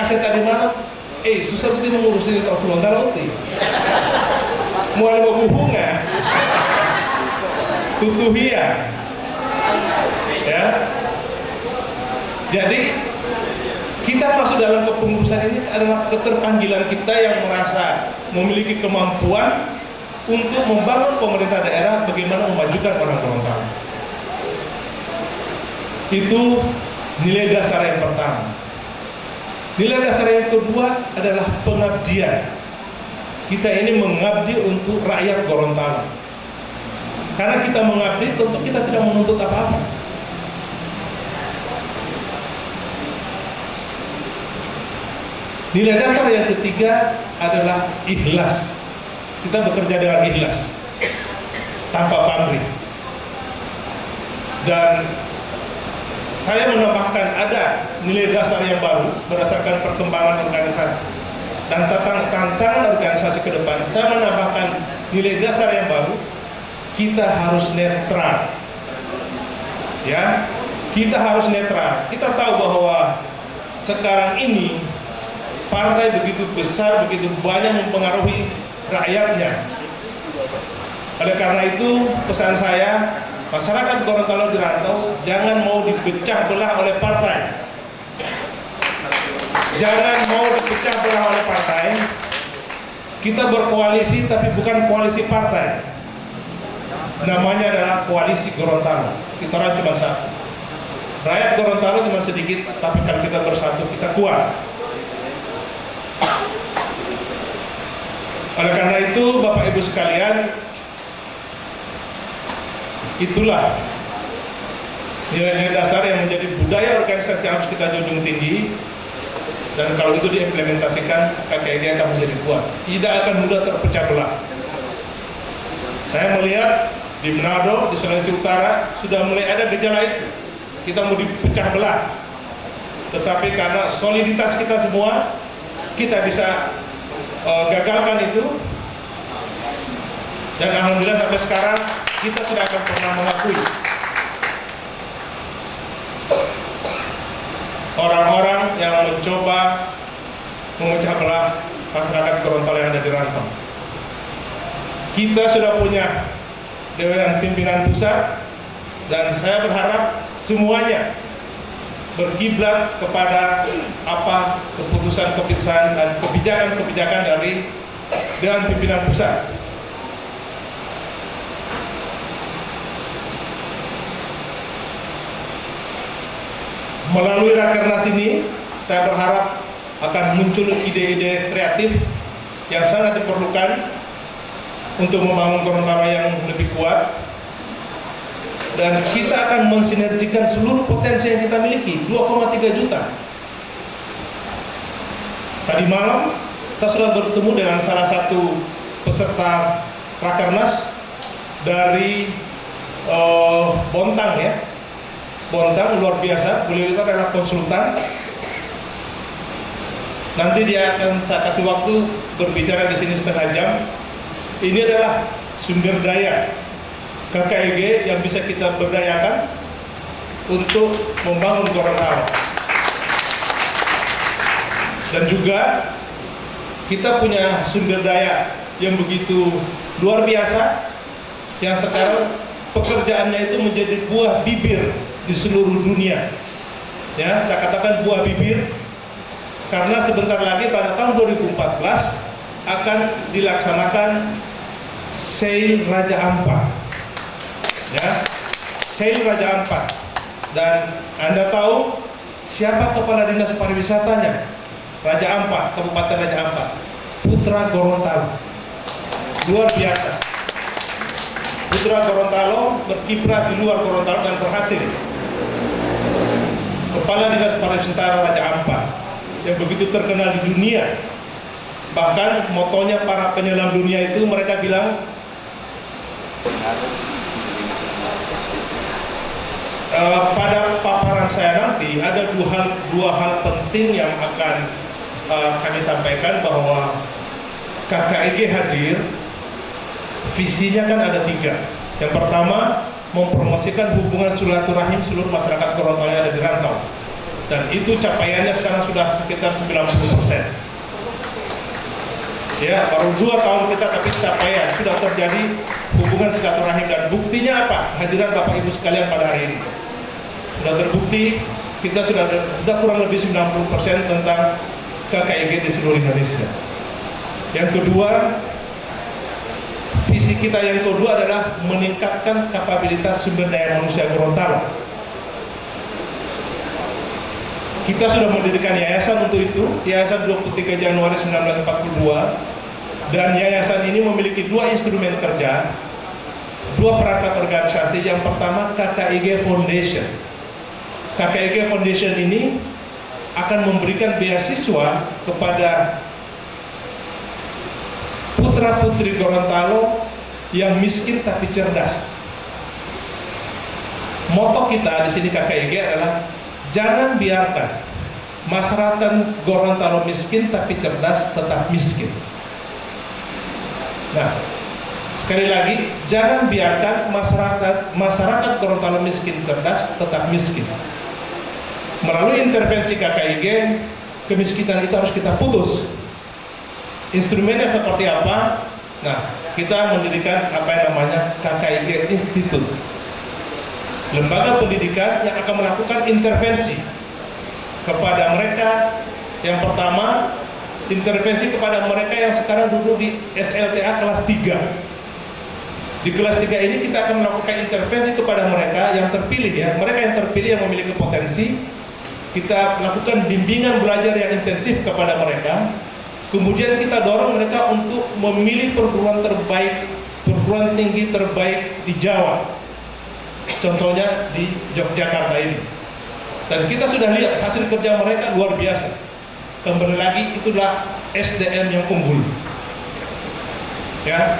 nasihat tadi malam, susah betul mengurusin itu Gorontalo uti. Mulai berhubungan, tutuhia, ya. Jadi kita masuk dalam kepengurusan ini adalah keterpanggilan kita yang merasa memiliki kemampuan untuk membangun pemerintah daerah, bagaimana memajukan orang Gorontalo. Itu nilai dasar yang pertama. Nilai dasar yang kedua adalah pengabdian. Kita ini mengabdi untuk rakyat Gorontalo. Karena kita mengabdi, tentu kita tidak menuntut apa-apa. Nilai dasar yang ketiga adalah ikhlas. Kita bekerja dengan ikhlas, tanpa pamrih. Dan saya menambahkan ada nilai dasar yang baru berdasarkan perkembangan organisasi dan tantangan organisasi ke depan. Saya menambahkan nilai dasar yang baru, kita harus netral. Ya, kita harus netral. Kita tahu bahwa sekarang ini partai begitu besar, begitu banyak mempengaruhi rakyatnya. Oleh karena itu, pesan saya, masyarakat Gorontalo di rantau jangan mau dipecah belah oleh partai. Jangan mau dipecah belah oleh partai. Kita berkoalisi tapi bukan koalisi partai. Namanya adalah koalisi Gorontalo. Kita orang cuma satu. Rakyat Gorontalo cuma sedikit, tapi kalau kita bersatu kita kuat. Oleh karena itu, Bapak Ibu sekalian, itulah nilai-nilai dasar yang menjadi budaya organisasi yang harus kita junjung tinggi. Dan kalau itu diimplementasikan, KKIG akan menjadi kuat. Tidak akan mudah terpecah belah. Saya melihat di Manado, di Sulawesi Utara, sudah mulai ada gejala itu. Kita mau dipecah belah. Tetapi karena soliditas kita semua, kita bisa gagalkan itu. Dan alhamdulillah sampai sekarang kita tidak akan pernah mengakui orang-orang yang mencoba memecah belah masyarakat Gorontalo yang ada di rantau. Kita sudah punya Dewan Pimpinan Pusat, dan saya berharap semuanya berkiblat kepada apa keputusan-keputusan dan kebijakan-kebijakan dari Dewan Pimpinan Pusat. Melalui Rakernas ini, saya berharap akan muncul ide-ide kreatif yang sangat diperlukan untuk membangun Gorontalo yang lebih kuat. Dan kita akan mensinergikan seluruh potensi yang kita miliki, 2,3 juta. Tadi malam, saya sudah bertemu dengan salah satu peserta Rakernas dari Bontang, ya. Bontang luar biasa, beliau itu adalah konsultan. Nanti dia akan saya kasih waktu berbicara di sini setengah jam. Ini adalah sumber daya KKIG yang bisa kita berdayakan untuk membangun Gorontalo. Dan juga kita punya sumber daya yang begitu luar biasa, yang sekarang pekerjaannya itu menjadi buah bibir di seluruh dunia. Ya, saya katakan buah bibir karena sebentar lagi pada tahun 2014 akan dilaksanakan Sale Raja Ampat. Ya, Sale Raja Ampat. Dan Anda tahu siapa kepala dinas pariwisatanya? Raja Ampat, Kabupaten Raja Ampat, putra Gorontalo. Luar biasa. Putra Gorontalo berkiprah di luar Gorontalo dan berhasil. Kepala Dinas Pariwisata Raja Ampat yang begitu terkenal di dunia. Bahkan motonya para penyelam dunia itu mereka bilang pada paparan saya nanti ada dua hal penting yang akan kami sampaikan, bahwa KKIG hadir. Visinya kan ada 3. Yang pertama, mempromosikan hubungan silaturahim seluruh masyarakat Gorontalo yang ada di rantau. dan itu capaiannya sekarang sudah sekitar 90%. Ya, baru 2 tahun kita tapi capaian sudah terjadi hubungan silaturahim, dan buktinya apa? Kehadiran Bapak Ibu sekalian pada hari ini sudah terbukti. Kita sudah kurang lebih 90% tentang KKIG di seluruh Indonesia. Yang kedua, visi kita yang kedua adalah meningkatkan kapabilitas sumber daya manusia Gorontalo. Kita sudah mendirikan yayasan untuk itu, Yayasan 23 Januari 1942, dan yayasan ini memiliki 2 instrumen kerja, 2 perangkat organisasi. Yang pertama, KKIG Foundation. KKIG Foundation ini akan memberikan beasiswa kepada putra-putri Gorontalo yang miskin tapi cerdas. Moto kita di sini KKIG adalah jangan biarkan masyarakat Gorontalo miskin tapi cerdas tetap miskin. Nah, sekali lagi, jangan biarkan masyarakat Gorontalo miskin cerdas tetap miskin. Melalui intervensi KKIG, kemiskinan itu harus kita putus. Instrumennya seperti apa? Nah, kita mendirikan apa yang namanya KKIG Institute, lembaga pendidikan yang akan melakukan intervensi kepada mereka. Yang pertama, intervensi kepada mereka yang sekarang duduk di SLTA kelas 3. Di kelas 3 ini kita akan melakukan intervensi kepada mereka yang terpilih, ya, mereka yang terpilih yang memiliki potensi. Kita lakukan bimbingan belajar yang intensif kepada mereka. Kemudian kita dorong mereka untuk memilih perguruan terbaik, perguruan tinggi terbaik di Jawa. Contohnya di Yogyakarta ini. Dan kita sudah lihat hasil kerja mereka luar biasa. Kembali lagi, itulah SDM yang unggul. Ya.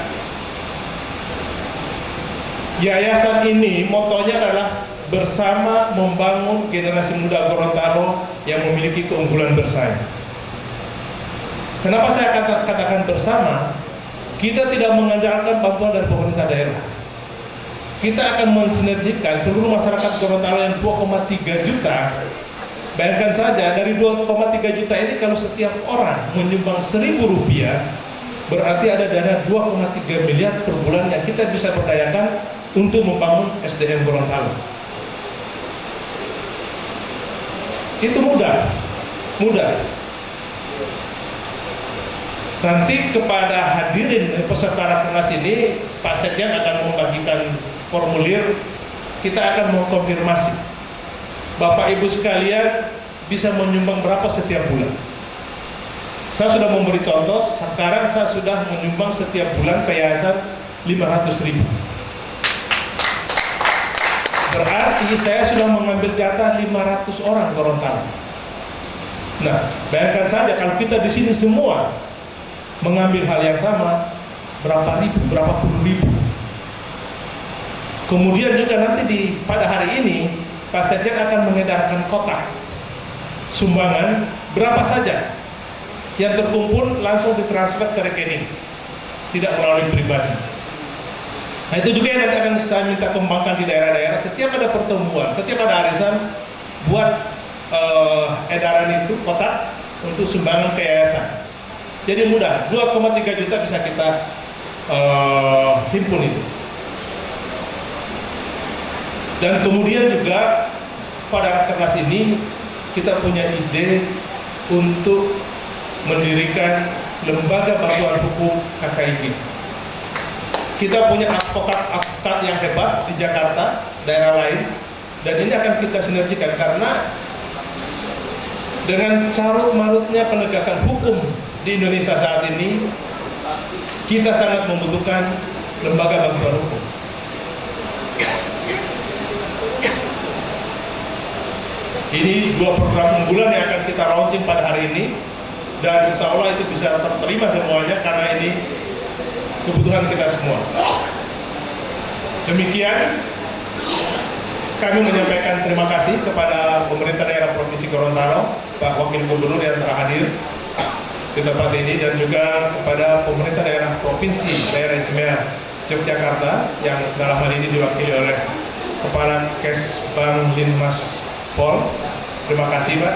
Yayasan ini motonya adalah bersama membangun generasi muda Gorontalo yang memiliki keunggulan bersaing. Kenapa saya katakan bersama? Kita tidak mengandalkan bantuan dari pemerintah daerah. Kita akan mensinergikan seluruh masyarakat Gorontalo yang 2,3 juta. Bayangkan saja, dari 2,3 juta ini kalau setiap orang menyumbang Rp1.000, berarti ada dana 2,3 miliar per bulan yang kita bisa berdayakan untuk membangun SDM Gorontalo. Itu mudah. Nanti kepada hadirin peserta Rakernas ini, Pak Sekjen akan membagikan formulir. Kita akan mengkonfirmasi Bapak Ibu sekalian bisa menyumbang berapa setiap bulan. Saya sudah memberi contoh, sekarang saya sudah menyumbang setiap bulan ke yayasan 500.000. Berarti saya sudah mengambil jatah 500 orang Gorontalo. Nah, bayangkan saja kalau kita di sini semua mengambil hal yang sama, berapa puluh ribu. Kemudian juga nanti pada hari ini Pak Sekjen akan mengedarkan kotak sumbangan berapa saja yang terkumpul langsung ditransfer ke rekening, tidak melalui pribadi. Nah, itu juga yang nanti akan saya minta kembangkan di daerah-daerah. Setiap ada pertemuan, setiap ada arisan, buat edaran itu kotak untuk sumbangan ke yayasan. Jadi mudah, 2,3 juta bisa kita himpun itu. Dan kemudian juga pada Rakernas ini kita punya ide untuk mendirikan lembaga bantuan hukum KKIG. Kita punya advokat yang hebat di Jakarta, daerah lain, dan ini akan kita sinergikan karena dengan carut marutnya penegakan hukum di Indonesia saat ini, kita sangat membutuhkan lembaga bantuan hukum. Ini 2 program unggulan yang akan kita launching pada hari ini, dan insya Allah itu bisa terterima semuanya karena ini kebutuhan kita semua. Demikian, kami menyampaikan terima kasih kepada pemerintah daerah Provinsi Gorontalo, Pak Wakil Gubernur yang telah hadir di tempat ini, dan juga kepada pemerintah daerah Provinsi Daerah Istimewa Yogyakarta yang dalam hal ini diwakili oleh Kepala Kesbang Linmas Pol, Terima kasih Pak.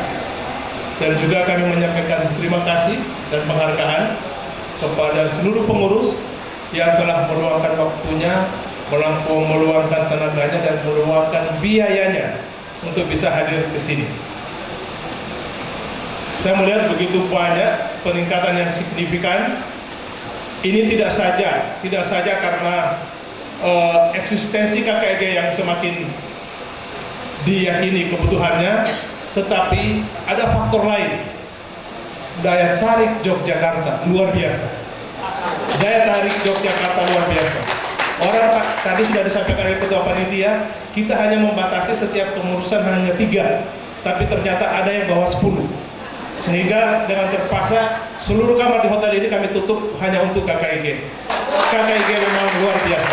Dan juga kami menyampaikan terima kasih dan penghargaan kepada seluruh pengurus yang telah meluangkan waktunya, meluangkan tenaganya, dan meluangkan biayanya untuk bisa hadir ke sini. Saya melihat begitu banyak peningkatan yang signifikan. Ini tidak saja karena eksistensi KKIG yang semakin diyakini kebutuhannya, tetapi ada faktor lain. Daya tarik Yogyakarta luar biasa. Daya tarik Yogyakarta luar biasa. Orang Pak, tadi sudah disampaikan oleh Ketua Panitia, kita hanya membatasi setiap pengurusan hanya 3, tapi ternyata ada yang bawa 10. Sehingga dengan terpaksa seluruh kamar di hotel ini kami tutup hanya untuk KKIG. KKIG memang luar biasa.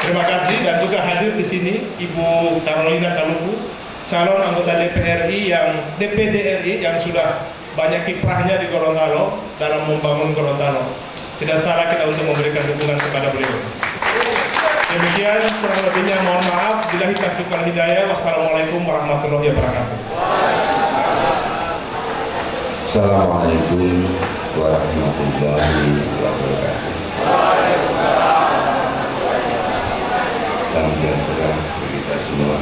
Terima kasih. Dan juga hadir di sini Ibu Carolina Kaluku, calon anggota DPD RI yang sudah banyak kiprahnya di Gorontalo dalam membangun Gorontalo. Tidak salah kita untuk memberikan dukungan kepada beliau. Demikian kurang lebihnya, mohon maaf. Billahi taufiq wal hidayah. Wassalamualaikum warahmatullahi wabarakatuh. Assalamualaikum warahmatullahi wabarakatuh. Salam sejahtera bagi kita semua.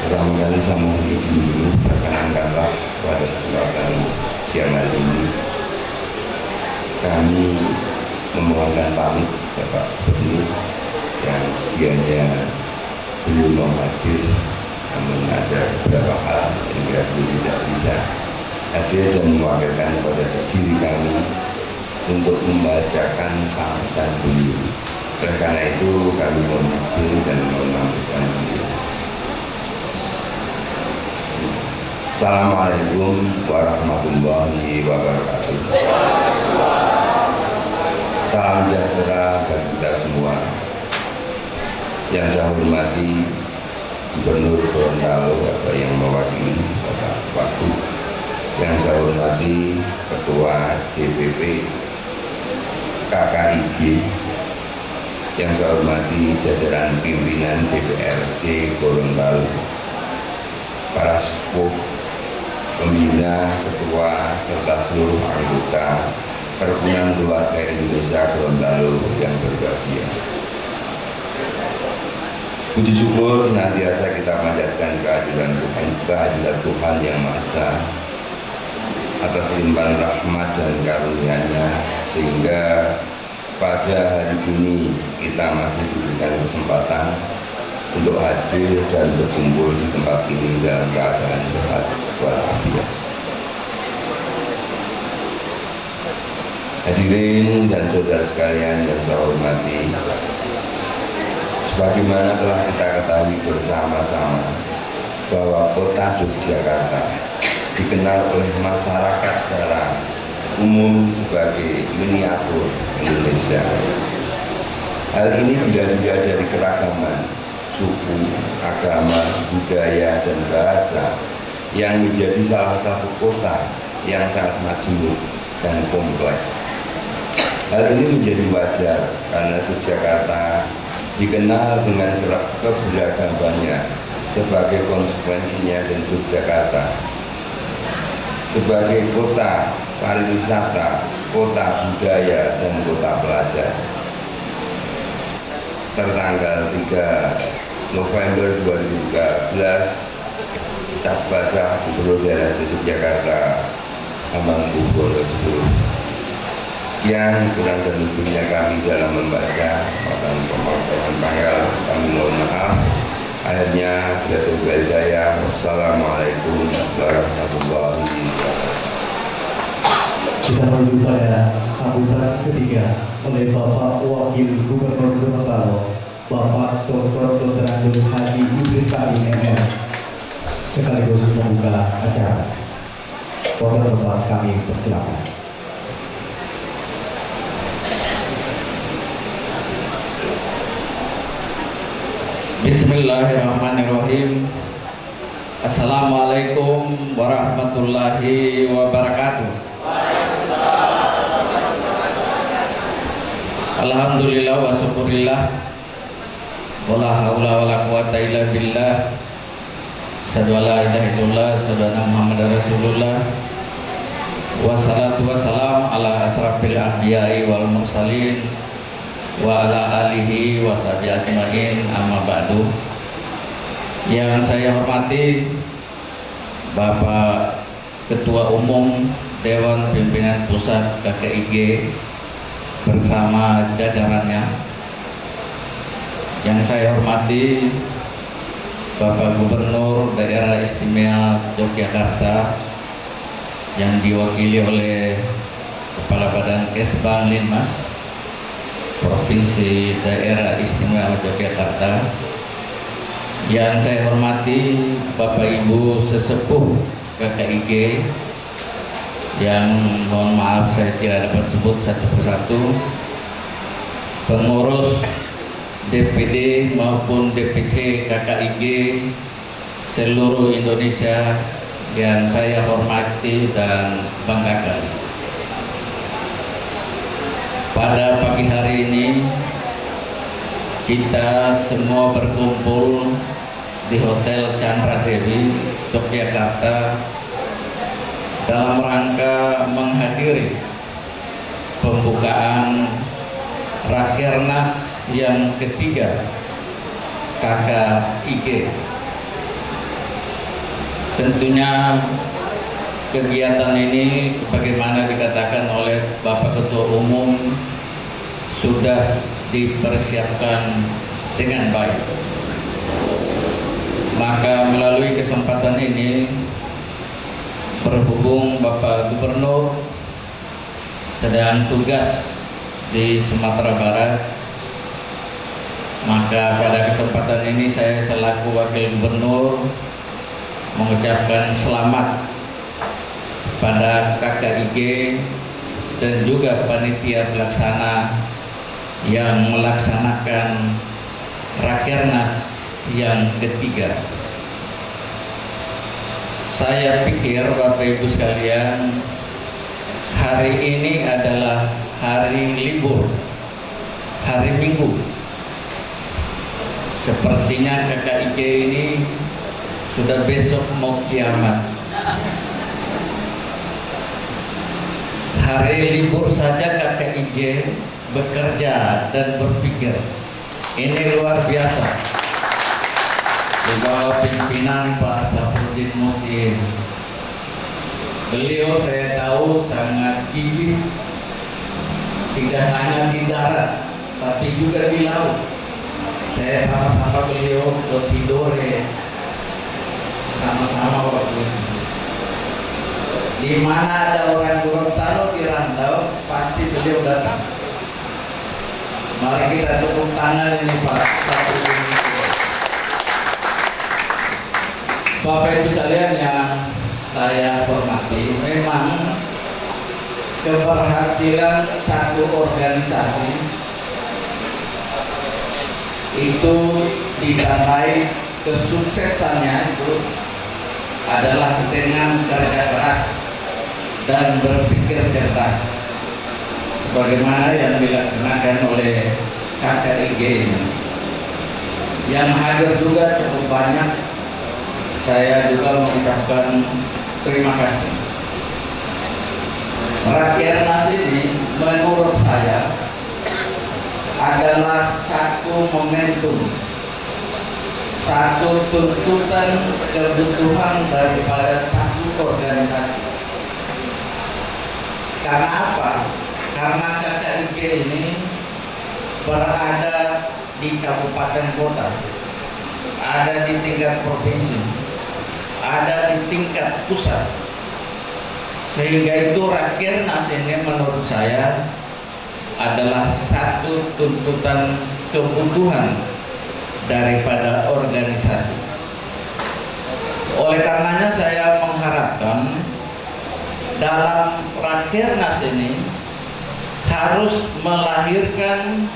Pertama kali saya mohon izin dulu, perkenankanlah pada kesempatan siang hari ini kami memohonkan pamit Bapak Gubernur yang sedianya belum mau hadir, namun ada beberapa hal sehingga beliau tidak bisa hadir dan mewakilkan kepada diri kami untuk membacakan sambutan beliau. Oleh karena itu kami mohon izin dan menyampaikan beliau. Assalamualaikum warahmatullahi wabarakatuh. Salam sejahtera bagi kita semua. Yang saya hormati Gubernur Gorontalo, Bapak yang mewakili Bapak Wagub. Yang saya hormati Ketua DPP KKIG. Yang saya hormati jajaran pimpinan DPRD Gorontalo, para sepuh, pembina, ketua, serta seluruh anggota Perhimpunan Keluarga Indonesia Gorontalo yang berbahagia. Puji syukur senantiasa kita panjatkan kehadiran Tuhan yang Maha Esa atas limpahan rahmat dan karunia-Nya, sehingga pada hari ini kita masih diberikan kesempatan untuk hadir dan berkumpul di tempat ini dalam keadaan sehat walafiat. Hadirin dan saudara sekalian yang saya hormati, sebagaimana telah kita ketahui bersama-sama bahwa kota Yogyakarta dikenal oleh masyarakat secara umum sebagai miniatur Indonesia. Hal ini dilihat dari keragaman suku, agama, budaya, dan bahasa yang menjadi salah satu kota yang sangat majemuk dan kompleks. Hal ini menjadi wajar karena Yogyakarta dikenal dengan keberagamannya. Sebagai konsekuensinya, dan Yogyakarta sebagai kota pariwisata, kota budaya, dan kota pelajar. Tertanggal 3 November 2013, Cap Basah Gubernur Daerah Yogyakarta Hamengkubuwono X. Sekian kurang dan lebihnya kami dalam membaca pemaparan panggil. Kami mohon maaf. Akhirnya bila hidayah. Wassalamualaikum warahmatullahi wabarakatuh. Kita menuju pada sambutan ketiga oleh Bapak Wakil Gubernur Gorontalo, Bapak Dr. Andes Haji Idris Salim MM, sekaligus membuka acara. Wakil Bapak kami persilakan. Bismillahirrahmanirrahim. Assalamualaikum warahmatullahi wabarakatuh. Alhamdulillah wa syukurillah, wala haula wala quwata illa billah. Asyhadu an la ilaha illallah, asyhadu anna Muhammadar Rasulullah. Wassalatu wassalam ala asrafil anbiya'i wal mursalin wa ala alihi wa sahbihi ajmain, amma ba'du. Yang saya hormati Bapak Ketua Umum Dewan Pimpinan Pusat KKIG bersama jajarannya. Yang saya hormati Bapak Gubernur Daerah Istimewa Yogyakarta yang diwakili oleh Kepala Badan Kesbang Linmas Provinsi Daerah Istimewa Yogyakarta. Yang saya hormati Bapak Ibu Sesepuh KKIG yang mohon maaf saya tidak dapat sebut satu persatu, pengurus DPD maupun DPC KKIG seluruh Indonesia yang saya hormati dan banggakan. Pada pagi hari ini kita semua berkumpul di Hotel Chandra Dewi, Yogyakarta dalam rangka menghadiri pembukaan Rakernas yang ketiga KKIG. Tentunya kegiatan ini sebagaimana dikatakan oleh Bapak Ketua Umum sudah dipersiapkan dengan baik. Maka melalui kesempatan ini, berhubung Bapak Gubernur sedang tugas di Sumatera Barat, maka pada kesempatan ini saya selaku Wakil Gubernur mengucapkan selamat pada KKIG dan juga panitia pelaksana yang melaksanakan Rakernas yang ketiga. Saya pikir Bapak Ibu sekalian, hari ini adalah hari libur, hari Minggu. Sepertinya KKIG ini sudah besok mau kiamat. Hari libur saja KKIG bekerja dan berpikir. Ini luar biasa. Di bawah pimpinan Pak Safruddin Muhsin. Beliau saya tahu sangat gigih, tidak hanya di darat, tapi juga di laut. Saya sama-sama beliau ke Tidore, sama-sama waktu itu. Di mana ada orang Gorontalo di rantau, pasti beliau datang. Mari kita tepuk tangan ini Pak Safruddin. Bapak Ibu sekalian yang saya hormati, memang keberhasilan satu organisasi itu ditandai kesuksesannya itu adalah dengan kerja keras dan berpikir cerdas, sebagaimana yang dilaksanakan oleh KKIG ini. Yang hadir juga cukup banyak. Saya juga mengucapkan terima kasih. Rakernas ini menurut saya adalah satu momentum, satu tuntutan kebutuhan daripada satu organisasi. Karena apa? Karena KKIG ini berada di kabupaten kota, ada di tingkat provinsi, ada di tingkat pusat. Sehingga itu Rakernas ini menurut saya adalah satu tuntutan kebutuhan daripada organisasi. Oleh karenanya saya mengharapkan dalam Rakernas ini harus melahirkan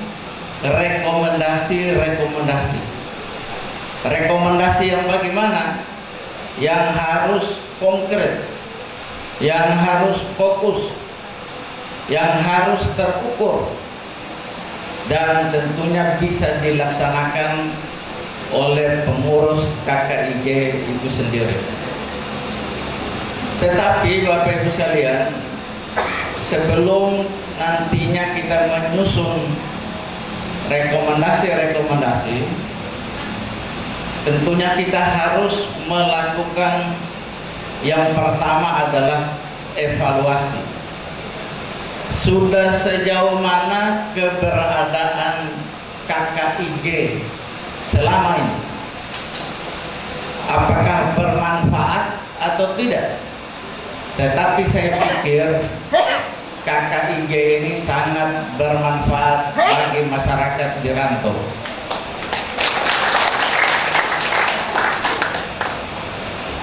rekomendasi. Rekomendasi yang bagaimana? Yang harus konkret, yang harus fokus, yang harus terukur, dan tentunya bisa dilaksanakan oleh pengurus KKIG itu sendiri. Tetapi Bapak Ibu sekalian, sebelum nantinya kita menyusun rekomendasi-rekomendasi, tentunya kita harus melakukan yang pertama adalah evaluasi. Sudah sejauh mana keberadaan KKIG selama ini? Apakah bermanfaat atau tidak? Tetapi saya pikir KKIG ini sangat bermanfaat bagi masyarakat di rantau.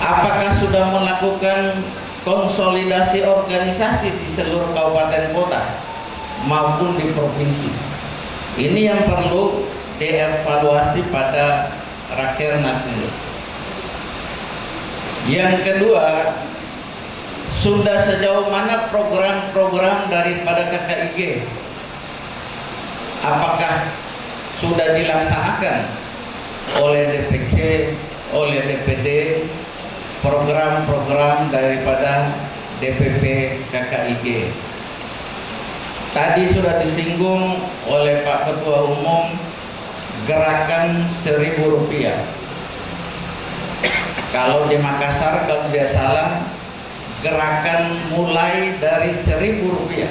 Apakah sudah melakukan konsolidasi organisasi di seluruh kabupaten kota maupun di provinsi? Ini yang perlu dievaluasi pada Rakernas ini. Yang kedua, sudah sejauh mana program-program daripada KKIG? Apakah sudah dilaksanakan oleh DPC, oleh DPD, program-program daripada DPP KKIG? Tadi sudah disinggung oleh Pak Ketua Umum gerakan Rp1.000. Kalau di Makassar, kalau tidak salah, gerakan mulai dari Rp1.000.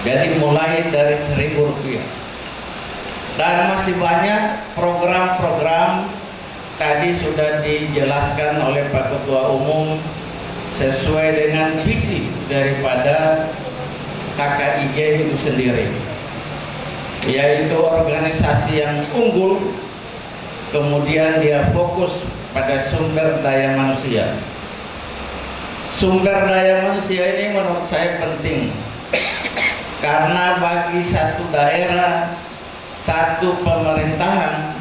Jadi mulai dari Rp1.000. Dan masih banyak program-program tadi sudah dijelaskan oleh Pak Ketua Umum sesuai dengan visi daripada KKIG itu sendiri, yaitu organisasi yang unggul, kemudian dia fokus pada sumber daya manusia. Sumber daya manusia ini menurut saya penting, karena bagi satu daerah, satu pemerintahan,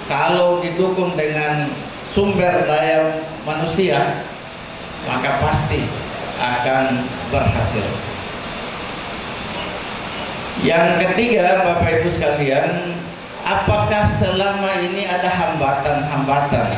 kalau didukung dengan sumber daya manusia, maka pasti akan berhasil. Yang ketiga, Bapak Ibu sekalian, apakah selama ini ada hambatan-hambatan